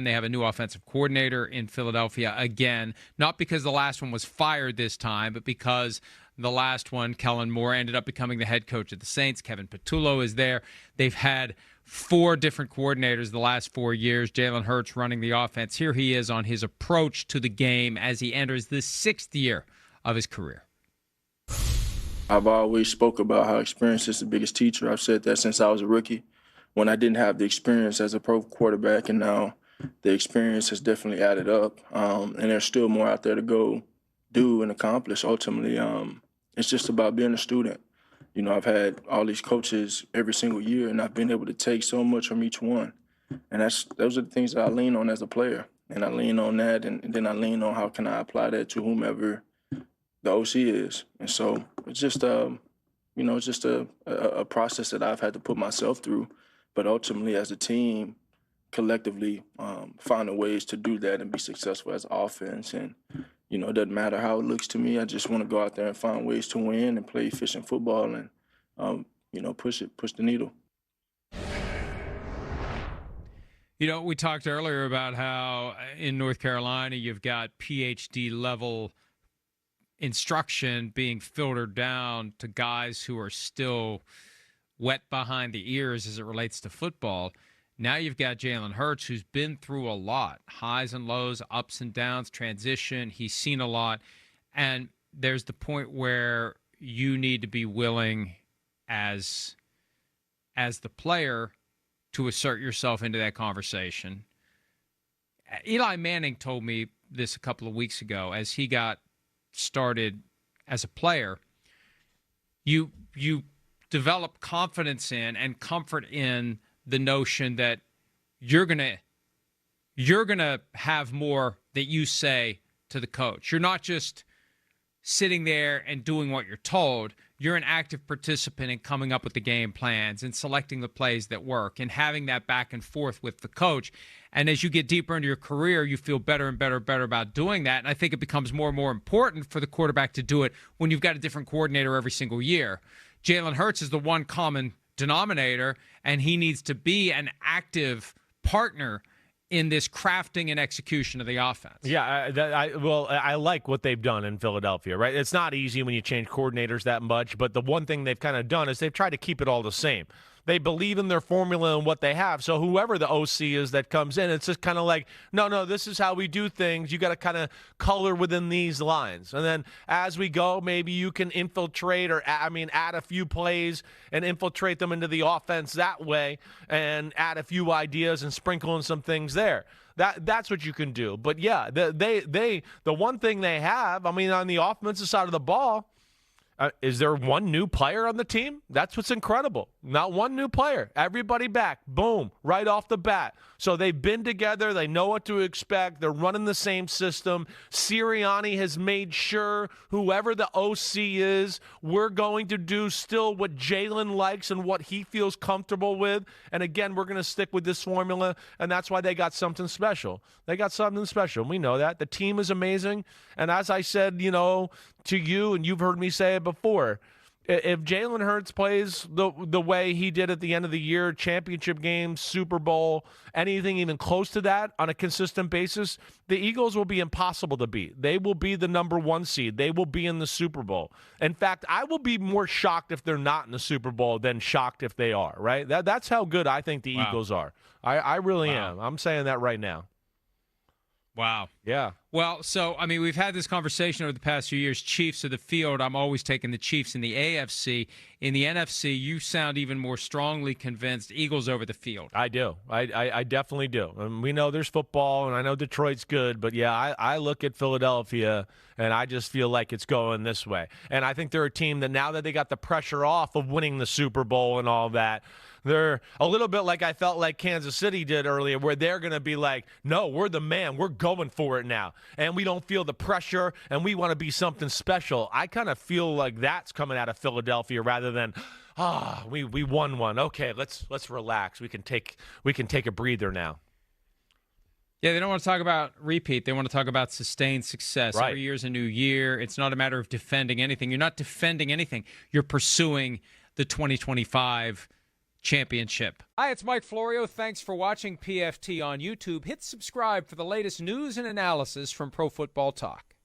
They have a new offensive coordinator in Philadelphia again, not because the last one was fired this time, but because the last one, Kellen Moore, ended up becoming the head coach of the Saints. Kevin Patullo is there. They've had 4 different coordinators the last 4 years. Jalen Hurts running the offense. Here he is on his approach to the game as he enters the 6th year of his career. I've always spoke about how experience is the biggest teacher. I've said that since I was a rookie, when I didn't have the experience as a pro quarterback, and now the experience has definitely added up. And there's still more out there to go do and accomplish. Ultimately, it's just about being a student. You know, I've had all these coaches every single year, and I've been able to take so much from each one. And those are the things that I lean on as a player. And I lean on that, and then I lean on how can I apply that to whomever the OC is. And so it's just, it's just a process that I've had to put myself through. But ultimately, as a team, collectively finding ways to do that and be successful as offense. And, it doesn't matter how it looks to me. I just want to go out there and find ways to win and play efficient football and, push the needle. We talked earlier about how in North Carolina you've got PhD level instruction being filtered down to guys who are still wet behind the ears as it relates to football. Now you've got Jalen Hurts, who's been through a lot, highs and lows, ups and downs, transition. He's seen a lot. And there's the point where you need to be willing as the player to assert yourself into that conversation. Eli Manning told me this a couple of weeks ago as he got started as a player. You develop confidence in and comfort in the notion that you're gonna have more that you say to the coach. You're not just sitting there and doing what you're told. You're an active participant in coming up with the game plans and selecting the plays that work and having that back and forth with the coach. And as you get deeper into your career, you feel better and better about doing that. And I think it becomes more and more important for the quarterback to do it when you've got a different coordinator every single year. Jalen Hurts is the one common denominator, and he needs to be an active partner in this crafting and execution of the offense. Yeah, I like what they've done in Philadelphia, right? It's not easy when you change coordinators that much, but the one thing they've kind of done is they've tried to keep it all the same. They believe in their formula and what they have. So whoever the OC is that comes in, it's just kind of like, no, this is how we do things. You got to kind of color within these lines. And then as we go, maybe you can infiltrate or add a few plays and infiltrate them into the offense that way and add a few ideas and sprinkle in some things there. That's what you can do. But yeah, the one thing they have, on the offensive side of the ball, is there one new player on the team? That's what's incredible. Not one new player. Everybody back. Boom. Right off the bat. So they've been together. They know what to expect. They're running the same system. Sirianni has made sure whoever the OC is, we're going to do still what Jalen likes and what he feels comfortable with. And again, we're going to stick with this formula, and that's why they got something special. They got something special. We know that. The team is amazing. And as I said, to you, and you've heard me say it before, if Jalen Hurts plays the way he did at the end of the year, championship game, Super Bowl, anything even close to that on a consistent basis, the Eagles will be impossible to beat. They will be the number 1 seed. They will be in the Super Bowl. In fact, I will be more shocked if they're not in the Super Bowl than shocked if they are, right? That's how good I think the Eagles are. I really am. I'm saying that right now. Wow. Yeah. Well, so, we've had this conversation over the past few years. Chiefs of the field, I'm always taking the Chiefs in the AFC. In the NFC, you sound even more strongly convinced Eagles over the field. I do. I definitely do. And we know there's football, and I know Detroit's good, but, yeah, I look at Philadelphia, and I just feel like it's going this way. And I think they're a team that now that they got the pressure off of winning the Super Bowl and all that, they're a little bit like I felt like Kansas City did earlier, where they're going to be like, no, we're the man. We're going for it now. And we don't feel the pressure, and we want to be something special. I kind of feel like that's coming out of Philadelphia rather than, we won one. Okay, let's relax. We can take a breather now. Yeah, they don't want to talk about repeat. They want to talk about sustained success. Right. Every year's a new year. It's not a matter of defending anything. You're not defending anything. You're pursuing the 2025 championship. Hi, it's Mike Florio. Thanks for watching PFT on YouTube. Hit subscribe for the latest news and analysis from Pro Football Talk.